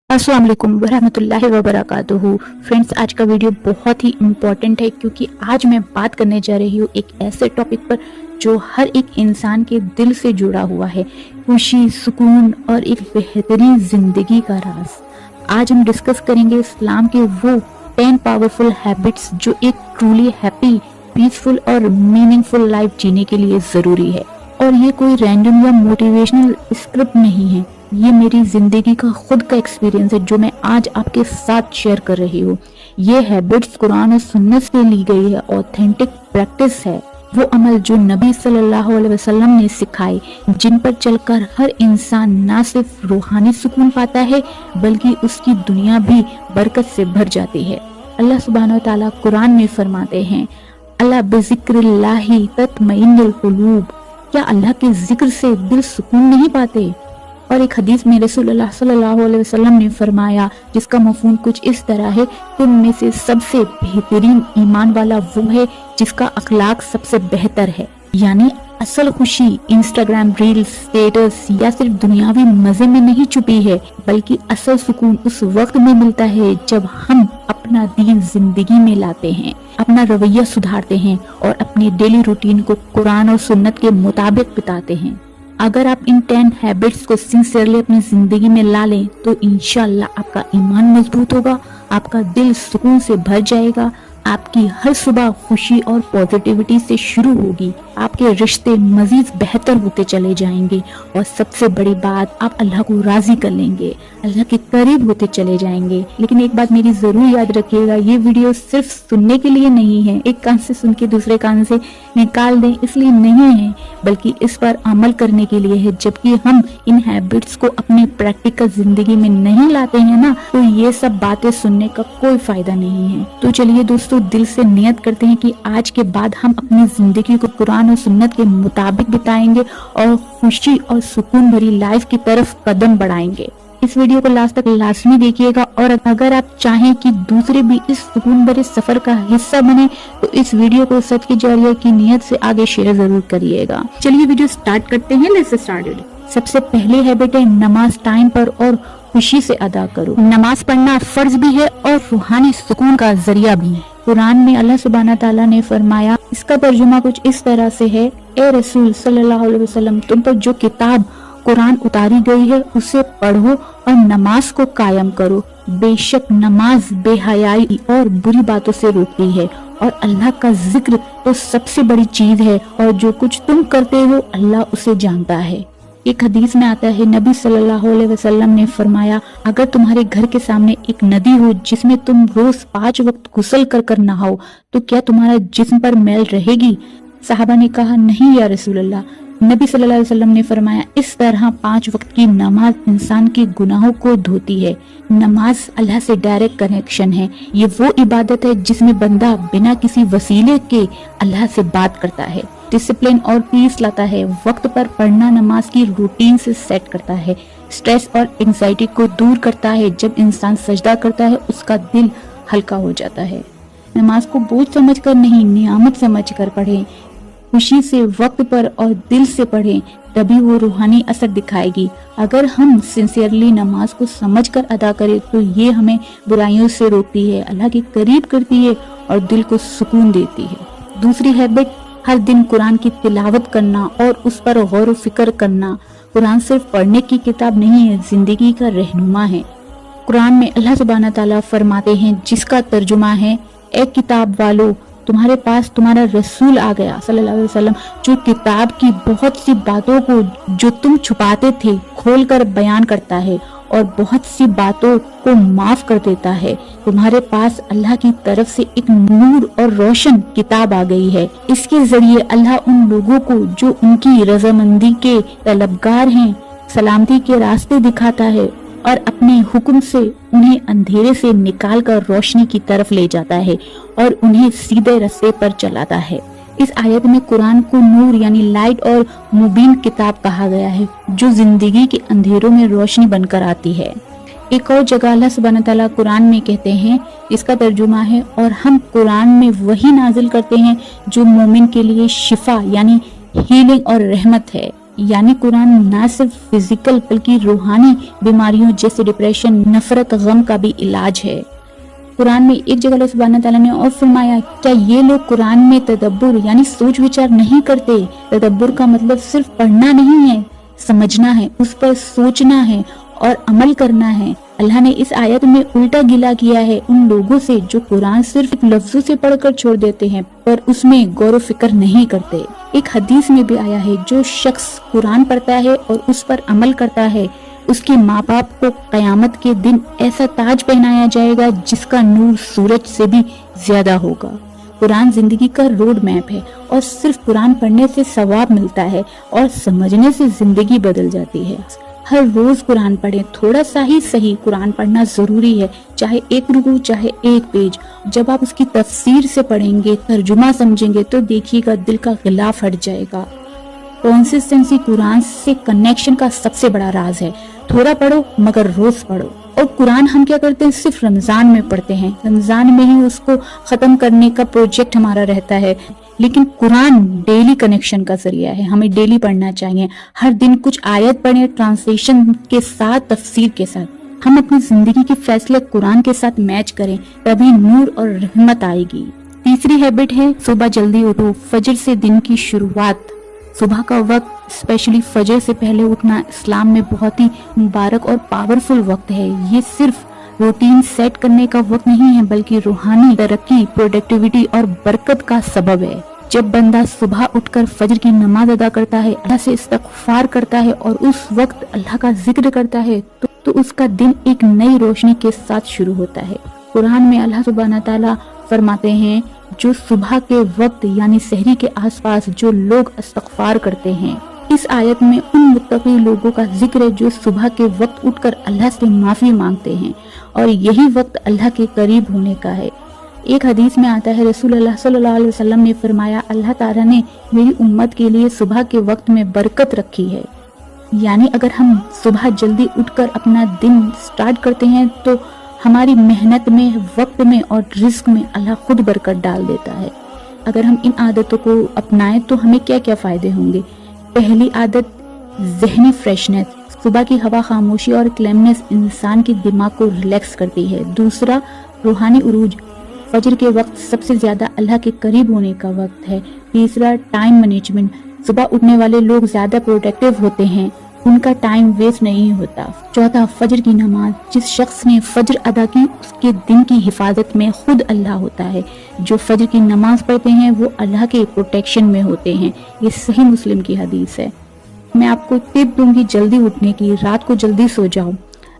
अस्सलाम वालेकुम वरहमतुल्लाहि वबरकातुहू। फ्रेंड्स, आज का वीडियो बहुत ही इम्पोर्टेंट है क्योंकि आज मैं बात करने जा रही हूँ एक ऐसे टॉपिक पर जो हर एक इंसान के दिल से जुड़ा हुआ है, खुशी, सुकून और एक बेहतरीन जिंदगी का राज। आज हम डिस्कस करेंगे इस्लाम के वो 10 पावरफुल हैबिट्स जो एक ट्रूली हैप्पी, पीसफुल और मीनिंगफुल लाइफ जीने के लिए जरूरी है। और ये कोई रैंडम या मोटिवेशनल स्क्रिप्ट नहीं है, ये मेरी जिंदगी का खुद का एक्सपीरियंस है जो मैं आज आपके साथ शेयर कर रही हूँ। ये हैबिट्स कुरान और सुन्नत से ली गई है, ऑथेंटिक प्रैक्टिस है, वो अमल जो नबी सल्लल्लाहु अलैहि वसल्लम ने सिखाए, जिन पर चलकर हर इंसान ना सिर्फ रूहानी सुकून पाता है बल्कि उसकी दुनिया भी बरकत से भर जाती है। अल्लाह सुब्हानहु व तआला कुरान में फरमाते हैं, अल्लाह बिज़िक्रिल्लाहि तत्मइन्नुल कुलूब, क्या अल्लाह के जिक्र से दिल सुकून नहीं पाते। और एक हदीस में रसूलुल्लाह सल्लल्लाहु अलैहि वसल्लम ने फरमाया, जिसका मफ़हूम कुछ इस तरह है, तुम में से सबसे बेहतरीन ईमान वाला वो है जिसका अखलाक सबसे बेहतर है। यानी असल खुशी इंस्टाग्राम रील्स, स्टेटस या सिर्फ दुनियावी मजे में नहीं छुपी है, बल्कि असल सुकून उस वक्त में मिलता है जब हम अपना दीन जिंदगी में लाते हैं, अपना रवैया सुधारते हैं और अपनी डेली रूटीन को कुरान और सुन्नत के मुताबिक बिताते हैं। अगर आप इन 10 हैबिट्स को सिंसियरली अपनी जिंदगी में ला लें तो इंशाल्लाह आपका ईमान मजबूत होगा, आपका दिल सुकून से भर जाएगा, आपकी हर सुबह खुशी और पॉजिटिविटी से शुरू होगी, आपके रिश्ते मजीद बेहतर होते चले जाएंगे और सबसे बड़ी बात, आप अल्लाह को राजी कर लेंगे, अल्लाह के करीब होते चले जाएंगे। लेकिन एक बात मेरी जरूर याद रखिएगा, ये वीडियो सिर्फ सुनने के लिए नहीं है, एक कान से सुन के दूसरे कान से निकाल दें इसलिए नहीं है, बल्कि इस पर अमल करने के लिए है। जबकि हम इन हैबिट्स को अपनी प्रैक्टिकल जिंदगी में नहीं लाते हैं ना, तो ये सब बातें सुनने का कोई फायदा नहीं है। तो चलिए दोस्तों, दिल से नियत करते हैं कि आज के बाद हम अपनी जिंदगी को कुरान और सुन्नत के मुताबिक बिताएंगे और खुशी और सुकून भरी लाइफ की तरफ कदम बढ़ाएंगे। इस वीडियो को लास्ट तक लाजमी देखिएगा और अगर आप चाहें कि दूसरे भी इस सुकून भरे सफर का हिस्सा बने तो इस वीडियो को सदके जारिया की नियत से आगे शेयर जरूर करिएगा। चलिए वीडियो स्टार्ट करते हैं। Let's start it. सबसे पहले हैबिट है नमाज टाइम पर और खुशी से अदा करो। नमाज पढ़ना फर्ज भी है और रूहानी सुकून का जरिया भी है। कुरान में अल्लाह सुब्हानहु व तआला ने फरमाया, इसका तर्जुमा कुछ इस तरह से है, ए रसूल सल्लल्लाहु अलैहि वसल्लम, तुम पर जो किताब कुरान उतारी गई है उसे पढ़ो और नमाज को कायम करो। बेशक नमाज बेहयाई और बुरी बातों से रोकती है और अल्लाह का जिक्र तो सबसे बड़ी चीज है और जो कुछ तुम करते हो अल्लाह उसे जानता है। एक हदीस में आता है, नबी सल्लल्लाहु अलैहि वसल्लम ने फरमाया, अगर तुम्हारे घर के सामने एक नदी हो जिसमें तुम रोज 5 वक्त गुस्ल कर कर नहाओ तो क्या तुम्हारा जिस्म पर मैल रहेगी? साहबा ने कहा, नहीं या रसूल अल्लाह। नबी सल्लल्लाहु अलैहि वसल्लम ने फरमाया, इस तरह 5 वक्त की नमाज इंसान के गुनाहों को धोती है। नमाज अल्लाह से डायरेक्ट कनेक्शन है। ये वो इबादत है जिसमें बंदा बिना किसी वसीले के अल्लाह से बात करता है, डिसिप्लिन और पीस लाता है। वक्त पर पढ़ना नमाज की रूटीन से सेट करता है, स्ट्रेस और एंजाइटी को दूर करता है। जब इंसान सजदा करता है उसका दिल हल्का हो जाता है। नमाज को बोझ समझकर नहीं, नियामत समझकर पढ़ें। खुशी से, वक्त पर और दिल से पढ़ें, तभी वो रूहानी असर दिखाएगी। अगर हम सिंसियरली नमाज को समझकर अदा करें तो ये हमें बुराइयों से रोकती है, अल्लाह के करीब करती है और दिल को सुकून देती है। दूसरी हैबिट, हर दिन कुरान की तिलावत करना और उस पर गौर व फिक्र करना। कुरान सिर्फ पढ़ने की किताब नहीं है, जिंदगी का रहनुमा है। कुरान में अल्लाह सुब्हानहु व तआला फरमाते हैं, जिसका तर्जुमा है, ए किताब वालों, तुम्हारे पास तुम्हारा रसूल आ गया सल्लल्लाहु अलैहि वसल्लम, जो किताब की बहुत सी बातों को जो तुम छुपाते थे खोल कर बयान करता है और बहुत सी बातों को माफ कर देता है। तुम्हारे पास अल्लाह की तरफ से एक नूर और रोशन किताब आ गई है। इसके जरिए अल्लाह उन लोगों को जो उनकी रजामंदी के तलबगार हैं सलामती के रास्ते दिखाता है और अपने हुक्म से उन्हें अंधेरे से निकालकर रोशनी की तरफ ले जाता है और उन्हें सीधे रास्ते पर चलाता है। इस आयत में कुरान को नूर यानी लाइट और मुबीन किताब कहा गया है, जो जिंदगी के अंधेरों में रोशनी बनकर आती है। एक और जगह अल्लाह सुब्हानहु व तआला कुरान में कहते हैं, इसका तर्जुमा है, और हम कुरान में वही नाजिल करते हैं जो मोमिन के लिए शिफा यानी हीलिंग और रहमत है। यानी कुरान ना सिर्फ फिजिकल बल्कि रूहानी बीमारियों जैसे डिप्रेशन, नफरत, गम का भी इलाज है। कुरान में एक जगह अल्लाह सुब्हानहू तआला ने और फरमाया, क्या ये लोग कुरान में तदब्बुर यानी सोच विचार नहीं करते? तदब्बुर का मतलब सिर्फ पढ़ना नहीं है, समझना है, उस पर सोचना है और अमल करना है। अल्लाह ने इस आयत में उल्टा गिला किया है उन लोगों से जो कुरान सिर्फ लफ्जों से पढ़कर छोड़ देते हैं पर उसमें गौर व फिक्र नहीं करते। एक हदीस में भी आया है, जो शख्स कुरान पढ़ता है और उस पर अमल करता है उसके माँ बाप को कयामत के दिन ऐसा ताज पहनाया जाएगा जिसका नूर सूरज से भी ज्यादा होगा। कुरान जिंदगी का रोड मैप है और सिर्फ कुरान पढ़ने से सवाब मिलता है और समझने से जिंदगी बदल जाती है। हर रोज कुरान पढ़ें, थोड़ा सा ही सही कुरान पढ़ना जरूरी है, चाहे एक रुकू चाहे एक पेज। जब आप उसकी तफसीर से पढ़ेंगे, तर्जुमा समझेंगे तो देखिएगा दिल का गिलाफ हट जाएगा। कंसिस्टेंसी कुरान से कनेक्शन का सबसे बड़ा राज है। थोड़ा पढ़ो मगर रोज पढ़ो। और कुरान हम क्या करते हैं, सिर्फ रमजान में पढ़ते हैं, रमजान में ही उसको खत्म करने का प्रोजेक्ट हमारा रहता है। लेकिन कुरान डेली कनेक्शन का जरिया है, हमें डेली पढ़ना चाहिए। हर दिन कुछ आयत पढ़ें ट्रांसलेशन के साथ, तफसीर के साथ। हम अपनी जिंदगी के फैसले कुरान के साथ मैच करें, तभी नूर और रहमत आएगी। तीसरी हैबिट है सुबह जल्दी उठो। फजर से दिन की शुरुआत, सुबह का वक्त स्पेशली फजर से पहले उठना इस्लाम में बहुत ही मुबारक और पावरफुल वक्त है। ये सिर्फ रूटीन सेट करने का वक्त नहीं है बल्कि रूहानी तरक्की, प्रोडक्टिविटी और बरकत का सबब है। जब बंदा सुबह उठकर फजर की नमाज अदा करता है, अल्लाह से इस्तगफार करता है और उस वक्त अल्लाह का जिक्र करता है तो उसका दिन एक नई रोशनी के साथ शुरू होता है। कुरान में अल्लाह सुब्हानहू तआला फरमाते हैं, जो सुबह के वक्त यानी सहरी के आसपास जो लोग इस्तगफार करते हैं। इस आयत में उन मुत्तकी लोगों का जिक्र है जो सुबह के वक्त उठकर अल्लाह से माफी मांगते हैं और यही वक्त अल्लाह के करीब होने का है। एक हदीस में आता है, रसूलुल्लाह सल्लल्लाहु अलैहि वसल्लम ने फरमाया, अल्लाह ताला ने मेरी उम्मत के लिए सुबह के वक्त में बरकत रखी है। यानी अगर हम सुबह जल्दी उठकर अपना दिन स्टार्ट करते हैं तो हमारी मेहनत में, वक्त में और रिस्क में अल्लाह खुद बरकत डाल देता है। अगर हम इन आदतों को अपनाएं तो हमें क्या क्या फायदे होंगे। पहली आदत ज़हनी फ्रेशनेस, सुबह की हवा, खामोशी और क्लेमनेस इंसान के दिमाग को रिलैक्स करती है। दूसरा रूहानी उरूज, फजर के वक्त सबसे ज्यादा अल्लाह के करीब होने का वक्त है। तीसरा टाइम मैनेजमेंट, सुबह उठने वाले लोग ज्यादा प्रोडक्टिव होते हैं, उनका टाइम वेस्ट नहीं होता। चौथा फजर की नमाज, जिस शख्स ने फजर अदा की उसके दिन की हिफाजत में खुद अल्लाह होता है। जो फजर की नमाज पढ़ते हैं वो अल्लाह के प्रोटेक्शन में होते हैं। ये सही मुस्लिम की हदीस है। मैं आपको टिप दूंगी जल्दी उठने की, रात को जल्दी सो जाओ।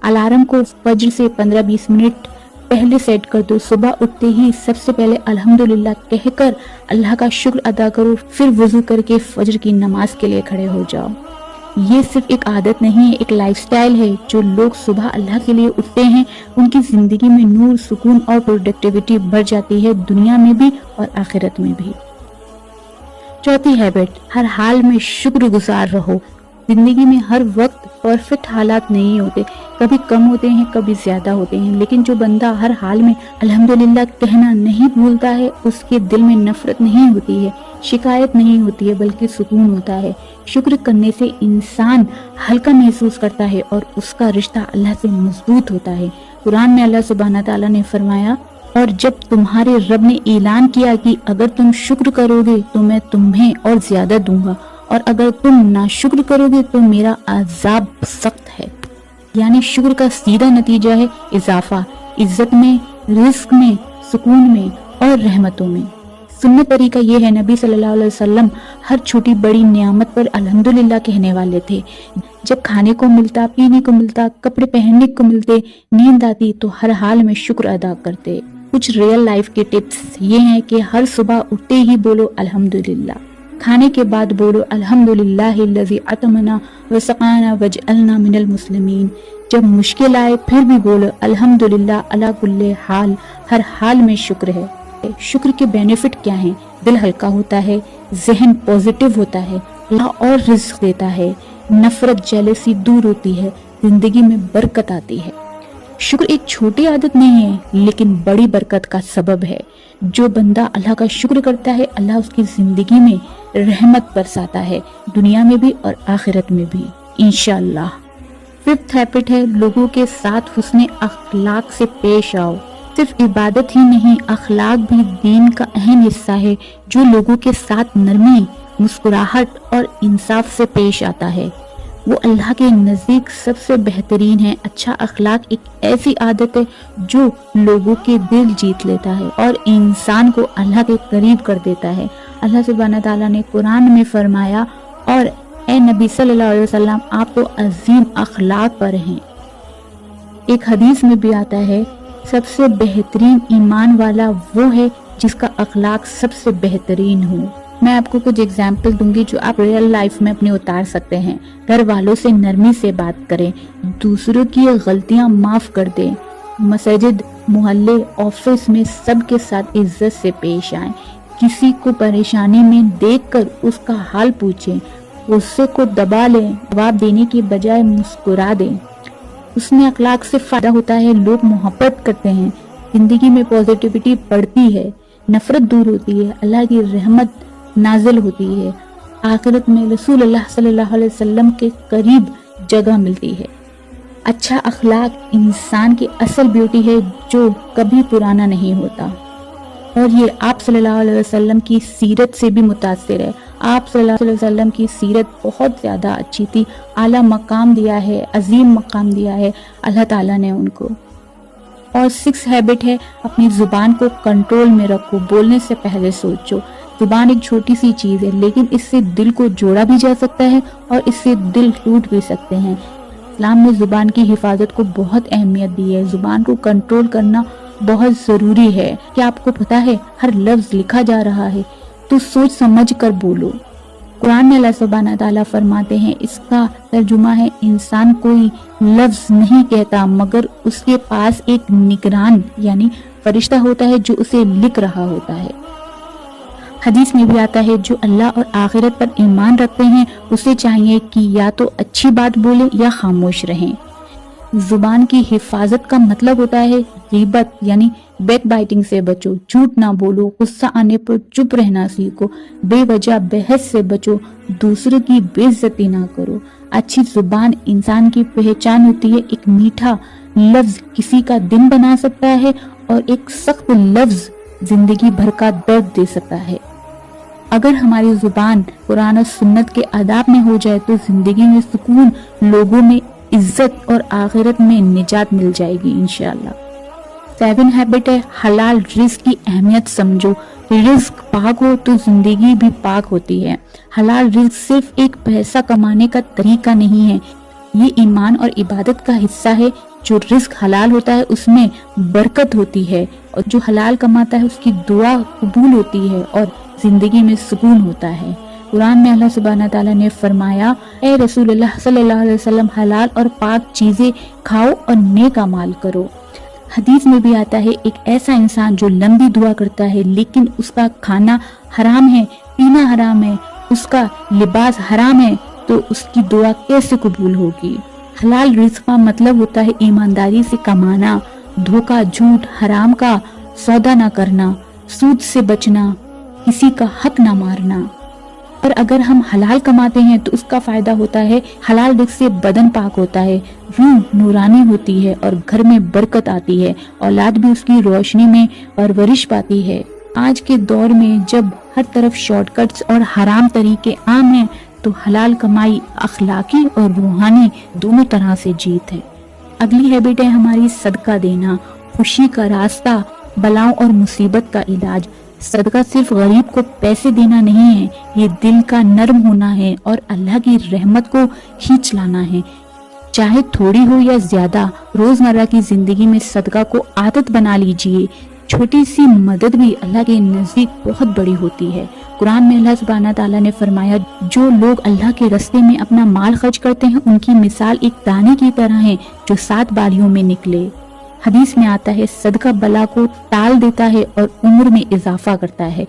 अलार्म को फजर से 15-20 मिनट पहले सेट कर दो। सुबह उठते ही सबसे पहले अल्हम्दुलिल्लाह कहकर अल्लाह का शुक्र अदा करो, फिर वुजू करके फजर की नमाज के लिए खड़े हो जाओ। ये सिर्फ एक आदत नहीं है, एक लाइफस्टाइल है। जो लोग सुबह अल्लाह के लिए उठते हैं उनकी जिंदगी में नूर, सुकून और प्रोडक्टिविटी बढ़ जाती है, दुनिया में भी और आखिरत में भी। चौथी हैबिट, हर हाल में शुक्रगुजार रहो। जिंदगी में हर वक्त परफेक्ट हालात नहीं होते, कभी कम होते हैं, कभी ज्यादा होते हैं, लेकिन जो बंदा हर हाल में अल्हम्दुलिल्लाह कहना नहीं भूलता है उसके दिल में नफरत नहीं होती है, शिकायत नहीं होती है, बल्कि सुकून होता है। शुक्र करने से इंसान हल्का महसूस करता है और उसका रिश्ता अल्लाह से मजबूत होता है। कुरान में अल्लाह सुब्हानहू तआला ने फरमाया, और जब तुम्हारे रब ने ऐलान किया कि अगर तुम शुक्र करोगे तो मैं तुम्हें और ज्यादा दूंगा और अगर तुम नाशुक्र करोगे तो मेरा अजाब सख्त है। यानी शुक्र का सीधा नतीजा है इजाफा, इज्जत में, रिस्क में, सुकून में और रहमतों में। सुन्नत तरीका ये है, नबी सल्लल्लाहु अलैहि वसल्लम हर छोटी बड़ी नियामत पर अल्हम्दुलिल्लाह कहने वाले थे। जब खाने को मिलता, पीने को मिलता, कपड़े पहनने को मिलते, नींद आती तो हर हाल में शुक्र अदा करते। कुछ रियल लाइफ के टिप्स ये हैं कि हर सुबह उठते ही बोलो अल्हम्दुलिल्लाह, खाने के बाद बोलो अल्हम्दुलिल्लाहिल्लज़ी अतमना व सक़ाना वजअलना मिनल मुस्लिमीन। जब मुश्किल आए फिर भी बोलो अल्हम्दुलिल्लाह अला कुल्ले हाल, हर हाल में शुक्र है। शुक्र के बेनिफिट क्या हैं? दिल हल्का होता है, जहन पॉजिटिव होता है, अल्लाह और रिज़्क देता है, नफरत जेलसी दूर होती है, जिंदगी में बरकत आती है। शुक्र एक छोटी आदत नहीं है, लेकिन बड़ी बरकत का सबब है। जो बंदा अल्लाह का शुक्र करता है, अल्लाह उसकी जिंदगी में रहमत बरसाता है, दुनिया में भी और आखिरत में भी इंशाअल्लाह। फिफ्थ हैबिट है लोगों के साथ हुस्ने अखलाक से पेश आओ। सिर्फ इबादत ही नहीं, अखलाक भी दीन का अहम हिस्सा है। जो लोगों के साथ नरमी, मुस्कुराहट और इंसाफ से पेश आता है, वो अल्लाह के नज़दीक सबसे बेहतरीन है। अच्छा अखलाक एक ऐसी आदत है जो लोगों के दिल जीत लेता है और इंसान को अल्लाह के करीब कर देता है। अल्लाह सुब्हानहू तआला ने कुरान में फरमाया, और ए नबी सल्लल्लाहु अलैहि वसल्लम, आप तो अजीम अखलाक पर हैं। एक हदीस में भी आता है, सबसे बेहतरीन ईमान वाला वो है जिसका अखलाक सबसे बेहतरीन हो। मैं आपको कुछ एग्जाम्पल दूंगी जो आप रियल लाइफ में अपने उतार सकते हैं। घर वालों से नरमी से बात करें, दूसरों की गलतियां माफ कर दें, मस्जिद, मोहल्ले, ऑफिस में सबके साथ इज्जत से पेश आएं, किसी को परेशानी में देखकर उसका हाल पूछें, गुस्से को दबा लें, जवाब देने की बजाय मुस्कुरा दें। उसमें अखलाक से फायदा होता है, लोग मोहब्बत करते हैं, जिंदगी में पॉजिटिविटी बढ़ती है, नफरत दूर होती है, अल्लाह की रहमत नाजिल होती है, आखिरत में रसूलुल्लाह सल्लल्लाहु अलैहि वसल्लम के करीब जगह मिलती है। अच्छा अखलाक इंसान की असल ब्यूटी है जो कभी पुराना नहीं होता, और ये आप सल्लल्लाहु अलैहि वसल्लम की सीरत से भी मुतासिर है। आप सल्लल्लाहु अलैहि वसल्लम की सीरत बहुत ज़्यादा अच्छी थी, आला मकाम दिया है, अजीम मकाम दिया है अल्लाह ताला ने उनको। और सिक्स हैबिट है, अपनी ज़ुबान को कंट्रोल में रखो, बोलने से पहले सोचो। ज़ुबान एक छोटी सी चीज़ है, लेकिन इससे दिल को जोड़ा भी जा सकता है और इससे दिल टूट भी सकते हैं। इस्लाम ने ज़ुबान की हिफाजत को बहुत अहमियत दी है। ज़ुबान को कंट्रोल करना बहुत ज़रूरी है। क्या आपको पता है हर लफ्ज़ लिखा जा रहा है, तो सोच समझ कर बोलो। कुरान में अल्लाह सुब्हानहू तआला फरमाते हैं, इसका तर्जुमा है, इंसान कोई लफ्ज़ नहीं कहता मगर उसके पास एक निगरान यानी फरिश्ता होता है जो उसे लिख रहा होता है। हदीस में भी आता है, जो अल्लाह और आखिरत पर ईमान रखते हैं उसे चाहिए कि या तो अच्छी बात बोले या खामोश रहें। जुबान की हिफाजत का मतलब होता है गीबत यानी बैक बाइटिंग से बचो, झूठ ना बोलो, गुस्सा आने पर चुप रहना सीखो, बेवजह बहस से बचो, दूसरों की बेइज्जती ना करो। अच्छी जुबान इंसान की पहचान होती है। एक मीठा लफ्ज किसी का दिन बना सकता है और एक सख्त लफ्ज जिंदगी भर का दर्द दे सकता है। अगर हमारी जुबान कुरान और सुन्नत के आदाब में हो जाए तो जिंदगी में सुकून, लोगों में इज्जत और आखिरत में निजात मिल जाएगी इंशाअल्लाह। 7 हैबिट है, हलाल रिस्क की अहमियत समझो। रिस्क पाक हो तो जिंदगी भी पाक होती है। हलाल रिस्क सिर्फ एक पैसा कमाने का तरीका नहीं है, ये ईमान और इबादत का हिस्सा है। जो रिस्क हलाल होता है उसमें बरकत होती है और जो हलाल कमाता है उसकी दुआ कबूल होती है और जिंदगी में सुकून होता है। कुरान में अल्लाह सुब्हानहू तआला ने फरमाया, ए रसूलुल्लाह सल्लल्लाहु अलैहि वसल्लम, हलाल और पाक चीजें खाओ और नेक अमाल करो। हदीस में भी आता है, एक ऐसा इंसान जो लंबी दुआ करता है लेकिन उसका खाना हराम है, पीना हराम है, उसका लिबास हराम है, तो उसकी दुआ कैसे कबूल होगी। हलाल रिज़्क का मतलब होता है ईमानदारी से कमाना, धोखा, झूठ, हराम का सौदा ना करना, सूद से बचना, किसी का हक ना मारना। पर अगर हम हलाल कमाते हैं तो उसका फायदा होता है, हलाल रिज़्क से बदन पाक होता है, रूह नूरानी होती है और घर में बरकत आती है, औलाद भी उसकी रोशनी में परवरिश पाती है। आज के दौर में जब हर तरफ शॉर्टकट्स और हराम तरीके आम हैं, तो हलाल कमाई अखलाकी और रूहानी दोनों तरह से जीत है। अगली हैबिट है हमारी सदका देना, खुशी का रास्ता, बलाओं और मुसीबत का इलाज। सदका सिर्फ गरीब को पैसे देना नहीं है, ये दिल का नर्म होना है और अल्लाह की रहमत को खींच लाना है। चाहे थोड़ी हो या ज्यादा, रोजमर्रा की जिंदगी में सदका को आदत बना लीजिए। छोटी सी मदद भी अल्लाह के नजदीक बहुत बड़ी होती है। कुरान में अल्लाह सुब्हानहू तआला ने फरमाया, जो लोग अल्लाह के रास्ते में अपना माल खर्च करते हैं उनकी मिसाल एक दाने की तरह है जो 7 बारियों में निकले। हदीस में आता है, सदका बला को टाल देता है और उम्र में इजाफा करता है।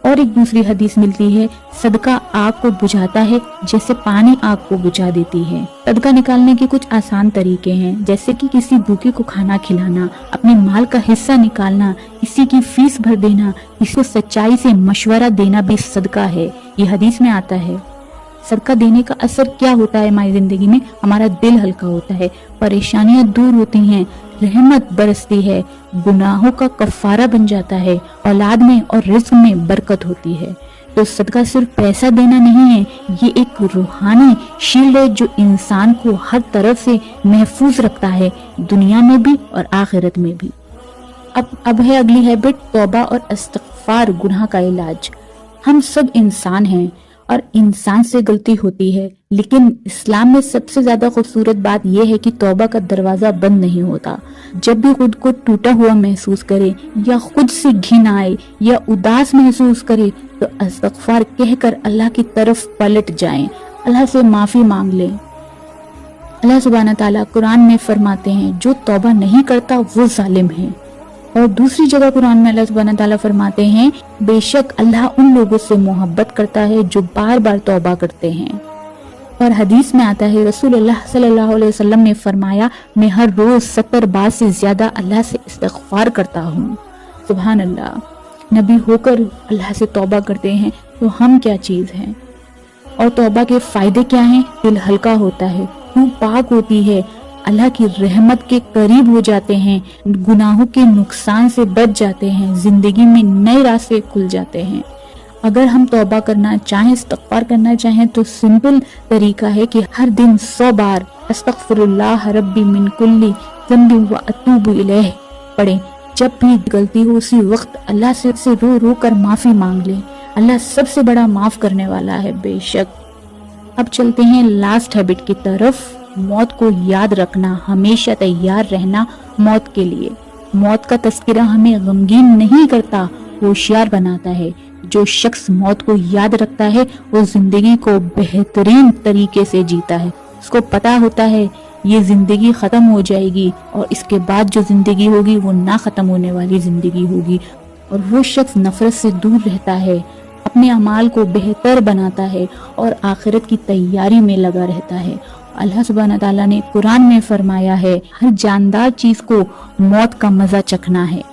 اور एक दूसरी हदीस मिलती है, सदका आग को बुझाता है जैसे पानी आग को बुझा देती है। सदका निकालने के कुछ आसान तरीके हैं, जैसे कि किसी भूखे को खाना खिलाना, अपने माल का हिस्सा निकालना, किसी की फीस भर देना, किसी को सच्चाई से मशवरा देना भी सदका है। ये हदीस में आता है। सदका देने का असर क्या होता है हमारी जिंदगी में? हमारा दिल हल्का होता है, परेशानियां दूर होती हैं, रहमत बरसती है, गुनाहों का कफारा बन जाता है, औलाद में और रिज्क में बरकत होती है। तो सदका सिर्फ पैसा देना नहीं है, ये एक रूहानी शील्ड है जो इंसान को हर तरफ से महफूज रखता है, दुनिया में भी और आखिरत में भी। अब है अगली हैबिट, तौबा और इस्तिग़फ़ार, गुनाह का इलाज। हम सब इंसान हैं और इंसान से गलती होती है, लेकिन इस्लाम में सबसे ज्यादा खूबसूरत बात यह है कि तौबा का दरवाजा बंद नहीं होता। जब भी खुद को टूटा हुआ महसूस करे या खुद से घिन आए या उदास महसूस करे तो इस्तिग़फ़ार कहकर अल्लाह की तरफ पलट जाएं, अल्लाह से माफी मांग लें। अल्लाह सुब्हानहू व तआला कुरान में फरमाते हैं, जो तौबा नहीं करता वो जालिम है। और दूसरी जगह कुरान में अल्लाह सुब्हानहू व तआला फरमाते हैं, बेशक अल्लाह उन लोगों से मोहब्बत करता है जो बार बार तौबा करते हैं। और हदीस में आता है, रसूलुल्लाह सल्लल्लाहु अलैहि वसल्लम ने फरमाया, मैं हर रोज 70 बार से ज्यादा अल्लाह से इस्तिग़फ़ार करता हूँ। सुभान अल्लाह। नबी होकर अल्लाह से तौबा करते हैं तो हम क्या चीज हैं। और तौबा के फायदे क्या हैं? दिल हल्का होता है, रूह पाक होती है, अल्लाह की रहमत के करीब हो जाते हैं, गुनाहों के नुकसान से बच जाते हैं, जिंदगी में नए रास्ते खुल जाते हैं। अगर हम तौबा करना चाहें, इस्तिग़फ़ार करना चाहें तो सिंपल तरीका है कि हर दिन 100 बार अस्तग़फ़िरुल्लाह रब्बी मिन कुल्ली ज़ंबि व अतूबु इलैह पढ़ें। जब भी गलती हो उसी वक्त अल्लाह से रो रो कर माफी मांग लें। अल्लाह सबसे बड़ा माफ करने वाला है बेशक। अब चलते हैं लास्ट हैबिट की तरफ, मौत को याद रखना, हमेशा तैयार रहना मौत के लिए। मौत का तज़किरा हमें गमगीन नहीं करता, होशियार बनाता है। जो शख्स मौत को याद रखता है वो जिंदगी को बेहतरीन तरीके से जीता है। उसको पता होता है ये जिंदगी खत्म हो जाएगी और इसके बाद जो जिंदगी होगी वो ना खत्म होने वाली जिंदगी होगी। और वो शख्स नफरत से दूर रहता है, अपने अमाल को बेहतर बनाता है और आखिरत की तैयारी में लगा रहता है। अल्लाह सुब्हानहू व तआला ने कुरान में फरमाया है, हर जानदार चीज को मौत का मजा चखना है।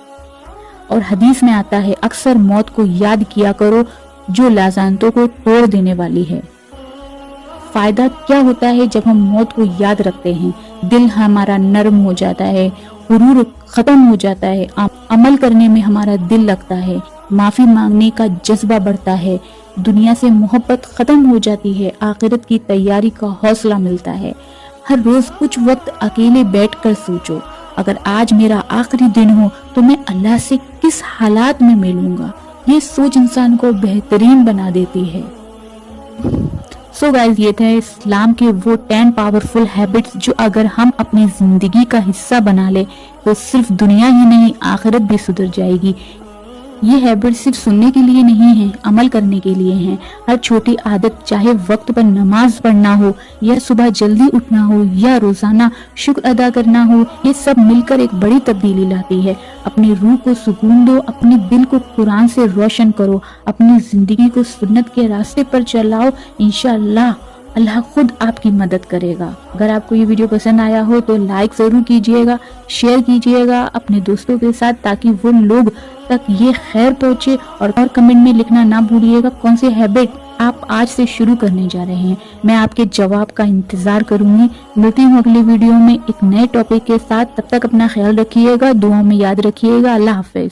और हदीस में आता है, अक्सर मौत को याद किया करो जो लाज़ानतों को तोड़ देने वाली है। फायदा क्या होता है जब हम मौत को याद रखते हैं? दिल हमारा नरम हो जाता है, गुरूर खत्म हो जाता है, अमल करने में हमारा दिल लगता है, माफी मांगने का जज्बा बढ़ता है, दुनिया से मोहब्बत खत्म हो जाती है, आखिरत की तैयारी का हौसला मिलता है। हर रोज कुछ वक्त अकेले बैठकर सोचो, अगर आज मेरा आखिरी दिन हो तो मैं अल्लाह से किस हालात में मिलूंगा। ये सोच इंसान को बेहतरीन बना देती है। सो गाइस, ये थे इस्लाम के वो 10 पावरफुल हैबिट्स जो अगर हम अपनी जिंदगी का हिस्सा बना ले तो सिर्फ दुनिया ही नहीं आखिरत भी सुधर जाएगी। ये हैबिट सिर्फ सुनने के लिए नहीं है, अमल करने के लिए है। हर छोटी आदत, चाहे वक्त पर नमाज पढ़ना हो या सुबह जल्दी उठना हो या रोजाना शुक्र अदा करना हो, ये सब मिलकर एक बड़ी तब्दीली लाती है। अपनी रूह को सुकून दो, अपने दिल को कुरान से रोशन करो, अपनी जिंदगी को सुन्नत के रास्ते पर चलाओ। इंशाअल्लाह अल्लाह खुद आपकी मदद करेगा। अगर आपको ये वीडियो पसंद आया हो तो लाइक जरूर कीजिएगा, शेयर कीजिएगा अपने दोस्तों के साथ ताकि वो लोग तक ये खैर पहुँचे। और कमेंट में लिखना ना भूलिएगा कौन सी हैबिट आप आज से शुरू करने जा रहे हैं। मैं आपके जवाब का इंतजार करूंगी। मिलती हूँ अगली वीडियो में एक नए टॉपिक के साथ। तब तक अपना ख्याल रखिएगा, दुआ में याद रखिएगा। अल्लाह हाफिज।